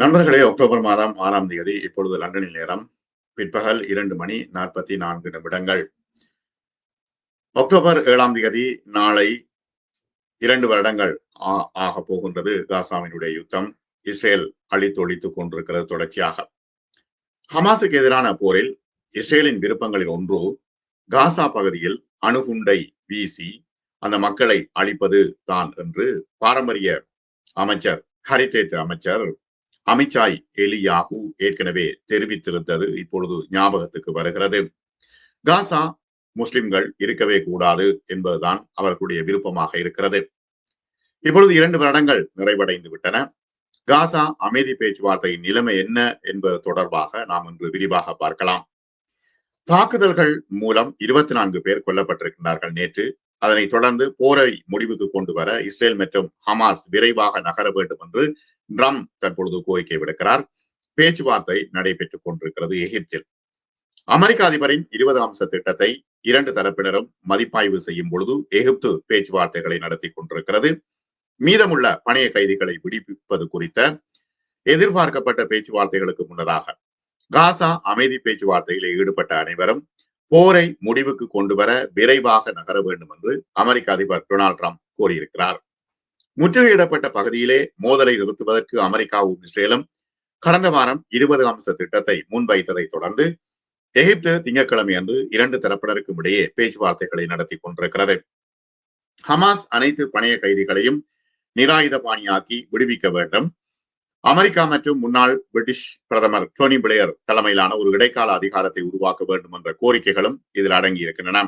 நண்பர்களே, அக்டோபர் மாதம் 6ஆம் தேதி இப்பொழுது லண்டனில் நேரம் பிற்பகல் 2:44. அக்டோபர் 7ஆம் தேதி நாளை 2 வருடங்கள் ஆகப் போகின்றது. காசாவினுடைய யுத்தம் இஸ்ரேல் அழித்தொழித்துக் கொண்டிருக்கிறது தொடர்ச்சியாக. ஹமாஸுக்கு எதிரான போரில் இஸ்ரேலின் விருப்பங்களில் ஒன்று காசா பகுதியில் அணுகுண்டை வீசி அந்த மக்களை அழிப்பது தான் என்று பாரம்பரிய அமைச்சர் ஹெரிடேஜ் அமைச்சர் அமித்ஷாய் எலியாகு ஏற்கனவே தெரிவித்திருந்தது இப்பொழுது ஞாபகத்துக்கு வருகிறது. காசா முஸ்லிம்கள் இருக்கவே கூடாது என்பதுதான் அவர்களுடைய விருப்பமாக இருக்கிறது. இப்பொழுது 2 வருடங்கள் நிறைவடைந்து விட்டன. காசா அமைதி பேச்சுவார்த்தையின் நிலைமை என்ன என்பது தொடர்பாக நாம் இன்று விரிவாக பார்க்கலாம். தாக்குதல்கள் மூலம் 24 பேர் கொல்லப்பட்டிருக்கிறார்கள் நேற்று. அதனைத் தொடர்ந்து போரை முடிவுக்கு கொண்டு வர இஸ்ரேல் மற்றும் ஹமாஸ் விரைவாக நகர வேண்டும் என்று ட்ரம்ப் தற்பொழுது கோரிக்கை விடுக்கிறார். பேச்சுவார்த்தை நடைபெற்றுக் கொண்டிருக்கிறது எகிப்தில். அமெரிக்க அதிபரின் 20 அம்ச திட்டத்தை 2 தரப்பினரும் மதிப்பாய்வு செய்யும் பொழுது எகிப்து பேச்சுவார்த்தைகளை நடத்தி கொண்டிருக்கிறது. மீதமுள்ள பணைய கைதிகளை விடுவிப்பது குறித்த எதிர்பார்க்கப்பட்ட பேச்சுவார்த்தைகளுக்கு முன்னதாக காசா அமைதி பேச்சுவார்த்தையில் ஈடுபட்ட அனைவரும் போரை முடிவுக்கு கொண்டு வர விரைவாக நகர வேண்டும் என்று அமெரிக்க அதிபர் டொனால்ட் ட்ரம்ப் கூறியிருக்கிறார். முற்றுகையிடப்பட்ட பகுதியிலே மோதலை நிறுத்துவதற்கு அமெரிக்காவும் இஸ்ரேலும் கடந்த வாரம் 20 அம்ச திட்டத்தை முன்வைத்ததை தொடர்ந்து எகிப்து திங்கட்கிழமை அன்று 2 தரப்பினருக்கும் இடையே பேச்சுவார்த்தைகளை நடத்தி கொண்டிருக்கிறது. ஹமாஸ் அனைத்து பணைய கைதிகளையும் நிராயுதபாணியாக்கி விடுவிக்க வேண்டும். அமெரிக்கா மற்றும் முன்னாள் பிரிட்டிஷ் பிரதமர் டோனி பிளேயர் தலைமையிலான ஒரு இடைக்கால அதிகாரத்தை உருவாக்க வேண்டும் என்ற கோரிக்கைகளும் இதில் அடங்கி இருக்கின்றன.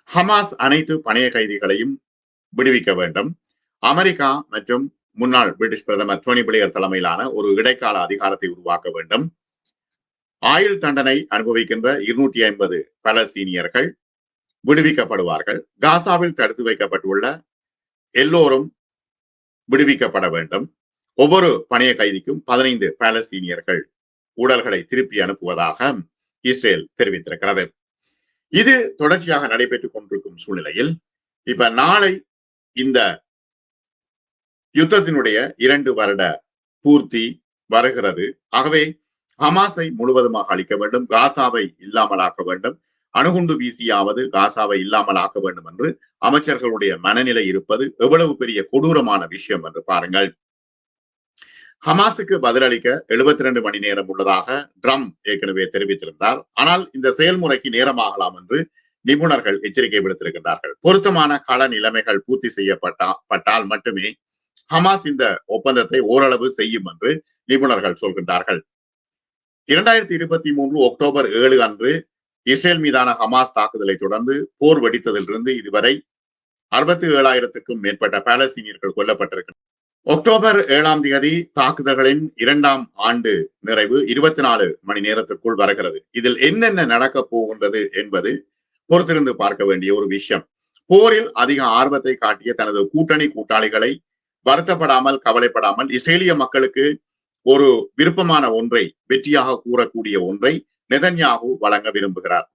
ஹமாஸ் அனைத்து பணைய கைதிகளையும் விடுவிக்க வேண்டும். அமெரிக்கா மற்றும் முன்னாள் பிரிட்டிஷ் பிரதமர் டோனி பிளேயர் தலைமையிலான ஒரு இடைக்கால அதிகாரத்தை உருவாக்க வேண்டும். ஆயுள் தண்டனை அனுபவிக்கின்ற 250 பலஸ்தீனியர்கள் விடுவிக்கப்படுவார்கள். காசாவில் தடுத்து வைக்கப்பட்டுள்ள எல்லோரும் விடுவிக்கப்பட வேண்டும். ஒவ்வொரு பணைய கைதிக்கும் 15 பாலஸ்தீனியர்கள் உடல்களை திருப்பி அனுப்புவதாக இஸ்ரேல் தெரிவித்திருக்கிறது. இது தொடர்ச்சியாக நடைபெற்றுக் கொண்டிருக்கும் சூழ்நிலையில் இப்ப நாளை இந்த யுத்தத்தினுடைய 2 வருட பூர்த்தி வருகிறது. ஆகவே ஹமாஸை முழுவதுமாக அழிக்க வேண்டும், காசாவை இல்லாமலாக்க வேண்டும், அணுகுண்டு வீசியாவது காசாவை இல்லாமல் ஆக்க வேண்டும் என்று அமைச்சர்களுடைய மனநிலை இருப்பது எவ்வளவு பெரிய கொடூரமான விஷயம் என்று பாருங்கள். ஹமாஸுக்கு பதிலளிக்க 72 மணி நேரம் உள்ளதாக ட்ரம்ப் ஏற்கனவே தெரிவித்திருந்தார். ஆனால் இந்த செயல்முறைக்கு நேரமாகலாம் என்று நிபுணர்கள் எச்சரிக்கை விடுத்திருக்கிறார்கள். பொருத்தமான கள நிலைமைகள் பூர்த்தி செய்யப்பட்டால் மட்டுமே ஹமாஸ் இந்த ஒப்பந்தத்தை ஓரளவு செய்யும் என்று நிபுணர்கள் சொல்கின்றார்கள். 2023 அக்டோபர் 7 அன்று இஸ்ரேல் மீதான ஹமாஸ் தாக்குதலை தொடர்ந்து போர் வெடித்ததிலிருந்து இதுவரை 67,000க்கும் மேற்பட்ட பாலஸ்தீனியர்கள் கொல்லப்பட்டிருக்கிறார்கள். அக்டோபர் 7ஆம் தேதி தாக்குதல்களின் 2ஆம் ஆண்டு நிறைவு 24 மணி நேரத்திற்குள் வருகிறது. இதில் என்னென்ன நடக்கப் போகின்றது என்பது பொறுத்திருந்து பார்க்க வேண்டிய ஒரு விஷயம். போரில் அதிக ஆர்வத்தை காட்டிய தனது கூட்டாளிகளை வருத்தப்படாமல் கவலைப்படாமல் இஸ்ரேலிய மக்களுக்கு ஒரு விருப்பமான ஒன்றை, வெற்றியாக கூறக்கூடிய ஒன்றை நெதன்யாகு வழங்க விரும்புகிறார்.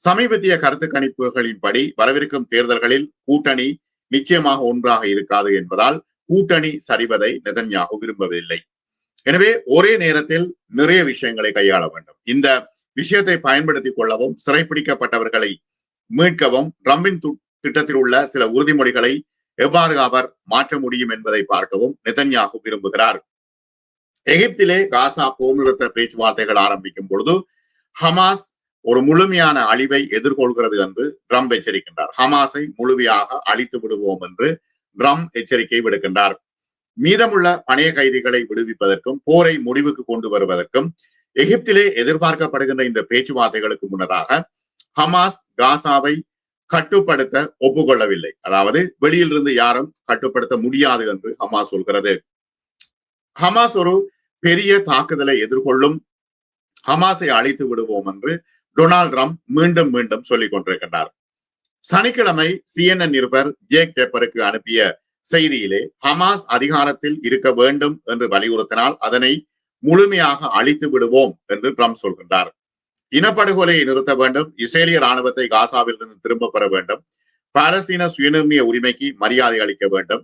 சமீபத்திய கருத்து கணிப்புகளின்படி வரவிருக்கும் தேர்தல்களில் கூட்டணி நிச்சயமாக ஒன்றாக இருக்காது என்பதால் கூட்டணி சரிவதை நெதன்யாகு விரும்பவில்லை. எனவே ஒரே நேரத்தில் நிறைய விஷயங்களை கையாள வேண்டும். இந்த விஷயத்தை பயன்படுத்திக் கொள்ளவும், சிறைப்பிடிக்கப்பட்டவர்களை மீட்கவும், ட்ரம்பின் திட்டத்தில் உள்ள சில உறுதிமொழிகளை எவ்வாறு அவர் மாற்ற முடியும் என்பதை பார்க்கவும் நெதன்யாகு விரும்புகிறார். எகிப்திலே காசா போர் நிறுத்த பேச்சுவார்த்தைகள் ஆரம்பிக்கும் பொழுது ஹமாஸ் ஒரு முழுமையான அழிவை எதிர்கொள்கிறது என்று ட்ரம்ப் எச்சரிக்கின்றார். ஹமாஸை முழுமையாக அழித்து விடுவோம் என்று ட்ரம்ப் எச்சரிக்கை விடுக்கின்றார். மீதமுள்ள பணைய கைதிகளை விடுவிப்பதற்கும் போரை முடிவுக்கு கொண்டு வருவதற்கும் எகிப்திலே எதிர்பார்க்கப்படுகின்ற இந்த பேச்சுவார்த்தைகளுக்கு முன்னதாக ஹமாஸ் காசாவை கட்டுப்படுத்த ஒப்புக்கொள்ளவில்லை. அதாவது வெளியிலிருந்து யாரும் கட்டுப்படுத்த முடியாது என்று ஹமாஸ் சொல்கிறது. ஹமாஸ் ஒரு பெரிய தாக்குதலை எதிர்கொள்ளும், ஹமாஸை அழித்து விடுவோம் என்று டொனால்ட் ட்ரம்ப் மீண்டும் மீண்டும் சொல்லிக் கொண்டிருக்கின்றார். சனிக்கிழமை CNN நிருபர் ஜேக் டெப்பருக்கு அனுப்பிய செய்தியிலே ஹமாஸ் அதிகாரத்தில் இருக்க வேண்டும் என்று வலியுறுத்தினால் அதனை முழுமையாக அழித்து விடுவோம் என்று ட்ரம்ப் சொல்கின்றார். இனப்படுகொலையை நிறுத்த வேண்டும், இஸ்ரேலிய ராணுவத்தை காசாவில் இருந்து திரும்ப பெற வேண்டும், பாலஸ்தீன சுயநிர்ணய உரிமைக்கு மரியாதை அளிக்க வேண்டும்,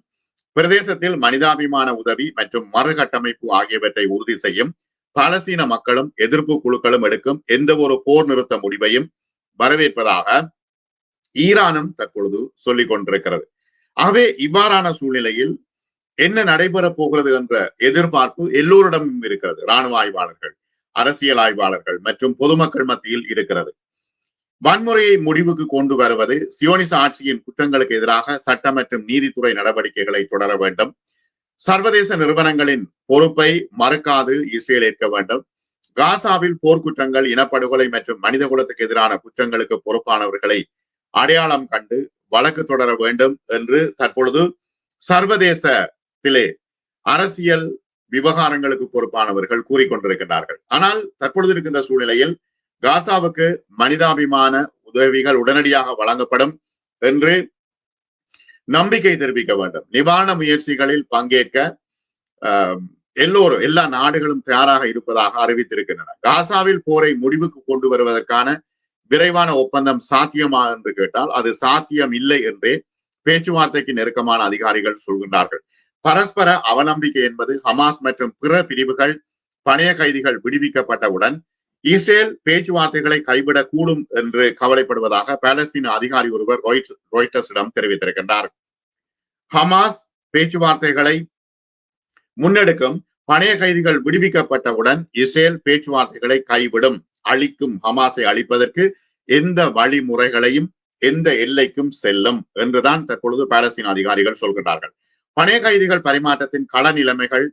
பிரதேசத்தில் மனிதாபிமான உதவி மற்றும் மறுகட்டமைப்பு ஆகியவற்றை உறுதி செய்யும் பாலஸ்தீன மக்களும் எதிர்ப்பு குழுக்களும் எடுக்கும் எந்த ஒரு போர் நிறுத்த முடிவையும் வரவேற்பதாக ஈரானும் தற்பொழுது சொல்லிக் கொண்டிருக்கிறது. ஆகவே இவ்வாறான சூழ்நிலையில் என்ன நடைபெறப் போகிறது என்ற எதிர்பார்ப்பு எல்லோரிடமும் இருக்கிறது. இராணுவ ஆய்வாளர்கள், அரசியல் ஆய்வாளர்கள் மற்றும் பொதுமக்கள் மத்தியில் இருக்கிறது. வன்முறையை முடிவுக்கு கொண்டு வருவது, சியோனிச ஆட்சியின் குற்றங்களுக்கு எதிராக சட்ட மற்றும் நீதித்துறை நடவடிக்கைகளை தொடர வேண்டும். சர்வதேச நிறுவனங்களின் பொறுப்பை மறுக்காது இஸ்ரேல் ஏற்க வேண்டும். காசாவில் போர்க்குற்றங்கள், இனப்படுகொலை மற்றும் மனித குலத்துக்கு எதிரான குற்றங்களுக்கு பொறுப்பானவர்களை அடையாளம் கண்டு வழக்கு தொடர வேண்டும் என்று தற்பொழுது சர்வதேசத்திலே அரசியல் விவகாரங்களுக்கு பொறுப்பானவர்கள் கூறிக்கொண்டிருக்கிறார்கள். ஆனால் தற்பொழுது இருக்கின்ற சூழ்நிலையில் காசாவுக்கு மனிதாபிமான உதவிகள் உடனடியாக வழங்கப்படும் என்று நம்பிக்கை தெரிவிக்க வேண்டும். நிவாரண முயற்சிகளில் பங்கேற்க எல்லா நாடுகளும் தயாராக இருப்பதாக அறிவித்திருக்கின்றன. காசாவில் போரை முடிவுக்கு கொண்டு வருவதற்கான விரைவான ஒப்பந்தம் சாத்தியமா என்று கேட்டால் அது சாத்தியம் இல்லை என்றே பேச்சுவார்த்தைக்கு நெருக்கமான அதிகாரிகள் சொல்கின்றார்கள். பரஸ்பர அவநம்பிக்கை என்பது ஹமாஸ் மற்றும் பிற பிரிவுகள் பணைய கைதிகள் விடுவிக்கப்பட்டவுடன் இஸ்ரேல் பேச்சுவார்த்தைகளை கைவிடக்கூடும் என்று கவலைப்படுவதாக பாலஸ்தீன அதிகாரி ஒருவர் ராய்ட்டர்ஸிடம் தெரிவித்திருக்கின்றார். ஹமாஸ் பேச்சுவார்த்தைகளை முன்னெடுக்கும், பணைய கைதிகள் விடுவிக்கப்பட்டவுடன் இஸ்ரேல் பேச்சுவார்த்தைகளை கைவிடும், அழிக்கும், ஹமாஸை அழிப்பதற்கு எந்த வழிமுறைகளையும் எந்த எல்லைக்கும் செல்லும் என்றுதான் தற்பொழுது பாலஸ்தீன அதிகாரிகள் சொல்கிறார்கள். பணைய கைதிகள் பரிமாற்றத்தின் கள நிலைமைகள்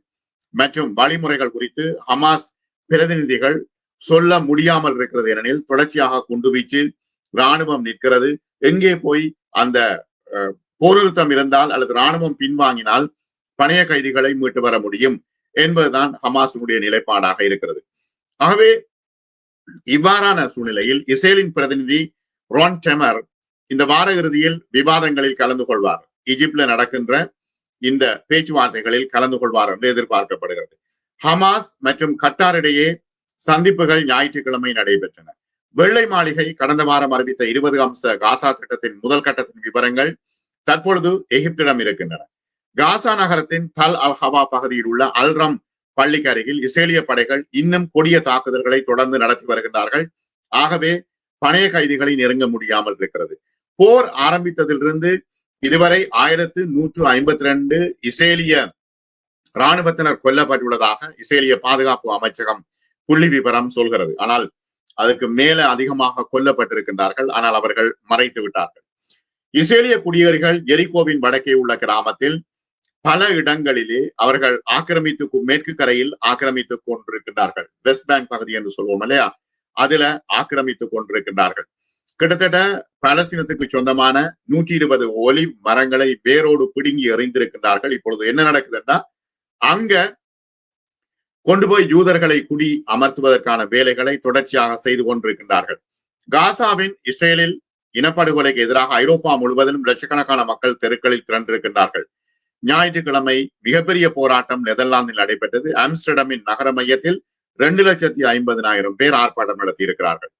மற்றும் வழிமுறைகள் குறித்து ஹமாஸ் பிரதிநிதிகள் சொல்ல முடியாமல் இருக்கிறது. ஏனெனில் தொடர்ச்சியாக குண்டுவீச்சு, இராணுவம் நிற்கிறது. எங்கே போய் அந்த போர் நிறுத்தம் இருந்தால் அல்லது இராணுவம் பின்வாங்கினால் பணைய கைதிகளை மீட்டு வர முடியும் என்பதுதான் ஹமாஸுடைய நிலைப்பாடாக இருக்கிறது. ஆகவே இவ்வாறான சூழ்நிலையில் இஸ்ரேலின் பிரதிநிதி ரான் டெமர் இந்த வார இறுதியில் விவாதங்களில் கலந்து கொள்வார். ஈஜிப்ட்ல நடக்கின்ற இந்த பேச்சுவார்த்தைகளில் கலந்து கொள்வார் என்று எதிர்பார்க்கப்படுகிறது. ஹமாஸ் மற்றும் கட்டார் இடையே சந்திப்புகள் ஞாயிற்றுக்கிழமை நடைபெற்றன. வெள்ளை மாளிகை கடந்த வாரம் அறிவித்த 20 அம்ச காசா திட்டத்தின் முதல் கட்டத்தின் விவரங்கள் தற்பொழுது எகிப்திடம் இருக்கின்றன. காசா நகரத்தின் தல் அல் ஹவா பகுதியில் உள்ள அல்ரம் பள்ளிக்கு அருகில் இஸ்ரேலிய படைகள் இன்னும் கொடிய தாக்குதல்களை தொடர்ந்து நடத்தி வருகின்றார்கள். ஆகவே பணைய கைதிகளை நெருங்க முடியாமல் இருக்கிறது. போர் ஆரம்பித்ததிலிருந்து இதுவரை 1152 இஸ்ரேலிய இராணுவத்தினர் கொல்லப்பட்டுள்ளதாக இஸ்ரேலிய பாதுகாப்பு அமைச்சகம் புள்ளி விவரம் சொல்கிறது. ஆனால் அதற்கு மேல அதிகமாக கொல்லப்பட்டிருக்கின்றார்கள். ஆனால் அவர்கள் மறைத்து விட்டார்கள். இஸ்ரேலிய குடியேறிகள் எரிகோவின் வடக்கே உள்ள கிராமத்தில் பல இடங்களிலே அவர்கள் மேற்கு கரையில் ஆக்கிரமித்துக் கொண்டிருக்கின்றார்கள். வெஸ்ட் பேங்க் பகுதி என்று சொல்வோம் இல்லையா, அதுல ஆக்கிரமித்துக் கொண்டிருக்கின்றார்கள். கிட்டத்தட்ட பாலஸ்தீனத்துக்கு சொந்தமான 120 ஒலிவ் மரங்களை வேரோடு பிடுங்கி எறிந்திருக்கின்றார்கள். இப்பொழுது என்ன நடக்குதுன்னா, அங்க கொண்டு போய் யூதர்களை குடி அமர்த்துவதற்கான வேலைகளை தொடர்ச்சியாக செய்து கொண்டிருக்கின்றார்கள். காசாவின் இஸ்ரேலில் இனப்படுகொலைக்கு எதிராக ஐரோப்பா முழுவதிலும் லட்சக்கணக்கான மக்கள் தெருக்களில் திரண்டிருக்கின்றார்கள். ஞாயிற்றுக்கிழமை மிகப்பெரிய போராட்டம் நெதர்லாந்தில் நடைபெற்றது. ஆம்ஸ்டர்டமின் நகர மையத்தில் 2,50,000 பேர் ஆர்ப்பாட்டம் நடத்தி இருக்கிறார்கள்.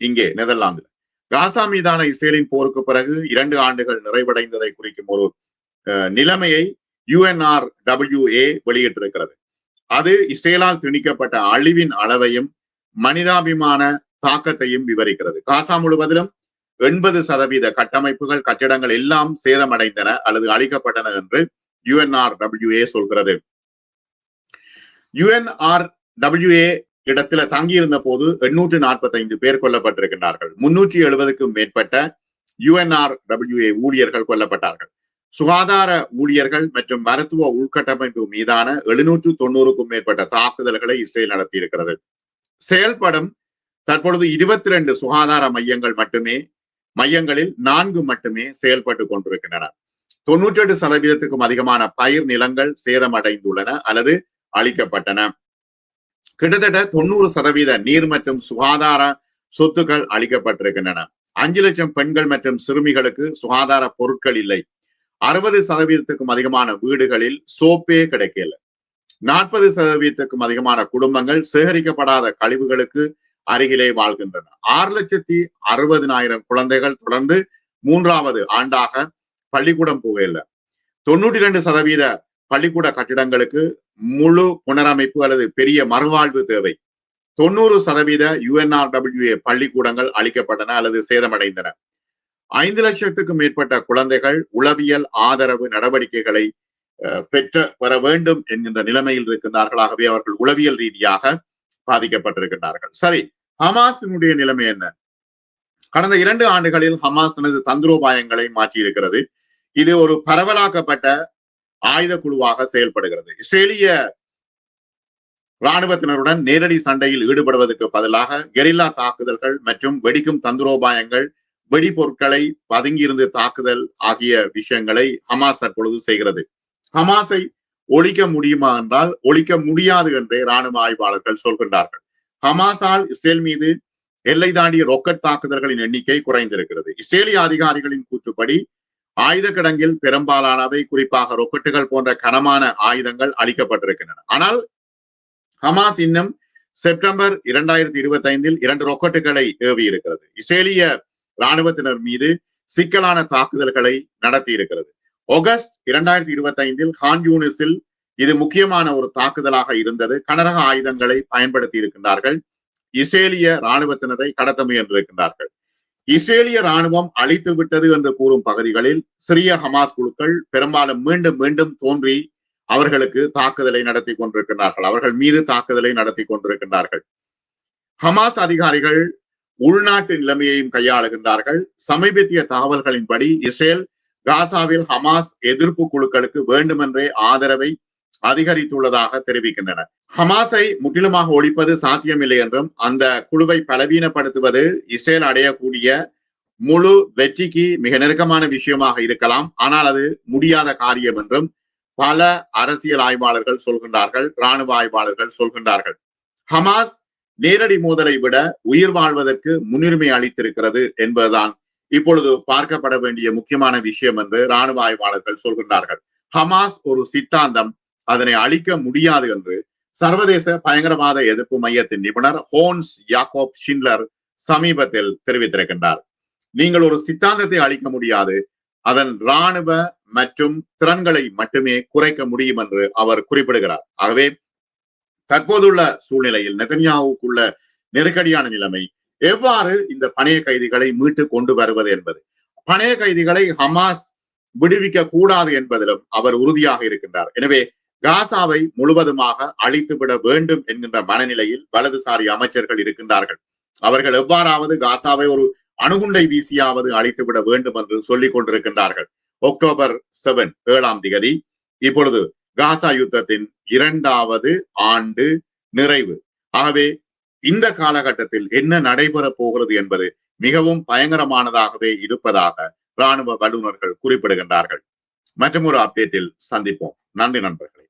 இங்கே நெதர்லாந்தில் காசா மீதான இஸ்ரேலின் போருக்கு பிறகு 2 ஆண்டுகள் நிறைவடைந்ததை குறிக்கும் ஒரு நிலைமையை UNRWA வெளியிட்டிருக்கிறது. அது இஸ்ரேலால் திணிக்கப்பட்ட அழிவின் அளவையும் மனிதாபிமான தாக்கத்தையும் விவரிக்கிறது. காசா முழுவதிலும் 80% கட்டமைப்புகள், கட்டிடங்கள் எல்லாம் சேதமடைந்தன அல்லது அழிக்கப்பட்டன என்று UNRWA சொல்கிறது. UNRWA இடத்துல தங்கியிருந்த போது 845 பேர் கொல்லப்பட்டிருக்கின்றார்கள். 370க்கும் மேற்பட்ட UNRWA ஊழியர்கள் கொல்லப்பட்டார்கள். சுகாதார ஊழியர்கள் மற்றும் மருத்துவ உள்கட்டமைப்பு மீதான 790க்கும் மேற்பட்ட தாக்குதல்களை இஸ்ரேல் நடத்தி இருக்கிறது. செயல்படும் தற்பொழுது 22 சுகாதார மையங்களில் 4 மட்டுமே செயல்பட்டு கொண்டிருக்கின்றன. 98% அதிகமான பயிர் நிலங்கள் சேதமடைந்துள்ளன அல்லது அழிக்கப்பட்டன. கிட்டத்தட்ட 90% நீர் மற்றும் சுகாதார சொத்துக்கள் அழிக்கப்பட்டிருக்கின்றன. 5 லட்சம் பெண்கள் மற்றும் சிறுமிகளுக்கு சுகாதார பொருட்கள் இல்லை. 60% அதிகமான வீடுகளில் சோப்பே கிடைக்கல. 40% அதிகமான குடும்பங்கள் சேகரிக்கப்படாத கழிவுகளுக்கு அருகிலே வாழ்கின்றன. 6,60,000 குழந்தைகள் தொடர்ந்து 3வது ஆண்டாக பள்ளிக்கூடம் போகல. 92% பள்ளிக்கூட கட்டிடங்களுக்கு முழு புனரமைப்பு அல்லது பெரிய மறுவாழ்வு தேவை. 90% UNRWA பள்ளிக்கூடங்கள் அளிக்கப்பட்டன அல்லது சேதமடைந்தன. 5 லட்சத்துக்கும் மேற்பட்ட குழந்தைகள் உளவியல் ஆதரவு நடவடிக்கைகளை பெற வேண்டும் என்கின்ற நிலைமையில் இருக்கின்றார்கள். ஆகவே அவர்கள் உளவியல் ரீதியாக பாதிக்கப்பட்டிருக்கின்றார்கள். சரி, ஹமாஸினுடைய நிலைமை என்ன? கடந்த 2 ஆண்டுகளில் ஹமாஸ் தனது தந்திரோபாயங்களை மாற்றியிருக்கிறது. இது ஒரு பரவலாக்கப்பட்ட ஆயுத குழுவாக செயல்படுகிறது. இஸ்ரேலிய இராணுவத்தினருடன் நேரடி சண்டையில் ஈடுபடுவதற்கு பதிலாக கெரில்லா தாக்குதல்கள் மற்றும் வெடிக்கும் தந்திரோபாயங்கள், வெடிபொருட்களை பதுங்கியிருந்து தாக்குதல் ஆகிய விஷயங்களை ஹமாஸ் தற்பொழுது செய்கிறது. ஹமாஸை ஒழிக்க முடியுமா என்றால் ஒழிக்க முடியாது என்றே இராணுவ ஆய்வாளர்கள் சொல்கின்றார்கள். ஹமாஸால் இஸ்ரேல் மீது எல்லை தாண்டிய ரொக்கெட் தாக்குதல்களின் எண்ணிக்கை குறைந்திருக்கிறது. இஸ்ரேலிய அதிகாரிகளின் கூற்றுப்படி ஆயுத கிடங்கில் பெரும்பாலானவை, குறிப்பாக ரொக்கெட்டுகள் போன்ற கனமான ஆயுதங்கள் அளிக்கப்பட்டிருக்கின்றன. ஆனால் ஹமாஸ் இன்னும் செப்டம்பர் 2025 2 ரொக்கெட்டுகளை ஏவி இருக்கிறது. இஸ்ரேலிய இராணுவத்தினர் மீது சிக்கலான தாக்குதல்களை நடத்தி இருக்கிறது. ஆகஸ்ட் 2025 கான் யூனிஸில் இது முக்கியமான ஒரு தாக்குதலாக இருந்தது. கனரக ஆயுதங்களை பயன்படுத்தி இருக்கின்றார்கள். இஸ்ரேலிய இராணுவத்தினரை கடத்த முயன்றிருக்கின்றார்கள். இஸ்ரேலிய இராணுவம் அழித்து விட்டது என்று கூறும் பகுதிகளில் சிறிய ஹமாஸ் குழுக்கள் பெரும்பாலும் மீண்டும் மீண்டும் தோன்றி அவர்களுக்கு தாக்குதலை நடத்தி கொண்டிருக்கிறார்கள். அவர்கள் மீது தாக்குதலை நடத்தி கொண்டிருக்கின்றார்கள். ஹமாஸ் அதிகாரிகள் உள்நாட்டு நிலைமையையும் கையாளுகின்றார்கள். சமீபத்திய தகவல்களின்படி இஸ்ரேல் காசாவில் ஹமாஸ் எதிர்ப்பு குழுக்களுக்கு வேண்டுமென்றே ஆதரவை அதிகரித்துள்ளதாக தெரிவிக்கின்றன. ஹமாஸை முற்றிலுமாக ஒழிப்பது சாத்தியமில்லை என்றும் அந்த குழுவை பலவீனப்படுத்துவது இஸ்ரேல் அடையக்கூடிய முழு வெற்றிக்கு மிக நெருக்கமான விஷயமாக இருக்கலாம், ஆனால் அது முடியாத காரியம் என்றும் பல அரசியல் ஆய்வாளர்கள் சொல்கின்றார்கள், இராணுவ ஆய்வாளர்கள் சொல்கின்றார்கள். ஹமாஸ் நேரடி மோதலை விட உயிர் வாழ்வதற்கு முன்னுரிமை அளித்திருக்கிறது என்பதுதான் இப்பொழுது பார்க்கப்பட வேண்டிய முக்கியமான விஷயம் என்று இராணுவ ஆய்வாளர்கள் சொல்கின்றார்கள். ஹமாஸ் ஒரு சித்தாந்தம், அதனை அழிக்க முடியாது என்று சர்வதேச பயங்கரவாத எதிர்ப்பு மையத்தின் நிபுணர் ஹோன்ஸ் யாக்கோப் ஷின்லர் சமீபத்தில் தெரிவித்திருக்கின்றார். நீங்கள் ஒரு சித்தாந்தத்தை அழிக்க முடியாது, அதன் இராணுவ மற்றும் திறன்களை மட்டுமே குறைக்க முடியும் என்று அவர் குறிப்பிடுகிறார். ஆகவே தற்போதுள்ள சூழ்நிலையில் நெதன்யாவுக்குள்ள நெருக்கடியான நிலைமை, எவ்வாறு இந்த பணைய கைதிகளை மீட்டு கொண்டு வருவது என்பது. பணைய கைதிகளை ஹமாஸ் விடுவிக்க கூடாது என்பதிலும் அவர் உறுதியாக இருக்கின்றார். எனவே காசாவை முழுவதுமாக அழித்துவிட வேண்டும் என்கின்ற மனநிலையில் வலதுசாரி அமைச்சர்கள் இருக்கின்றார்கள். அவர்கள் எவ்வாறாவது காசாவை ஒரு அணுகுண்டை வீசியாவது அழித்துவிட வேண்டும் என்று சொல்லிக் கொண்டிருக்கின்றார்கள். அக்டோபர் 7 இப்பொழுது காசா யுத்தத்தின் 2வது ஆண்டு நிறைவு. ஆகவே இந்த காலகட்டத்தில் என்ன நடைபெறப் போகிறது என்பது மிகவும் பயங்கரமானதாகவே இருப்பதாக இராணுவ வல்லுநர்கள் குறிப்பிடுகின்றார்கள். மற்றும் ஒரு அப்டேட்டில் சந்திப்போம். நன்றி நண்பர்களே.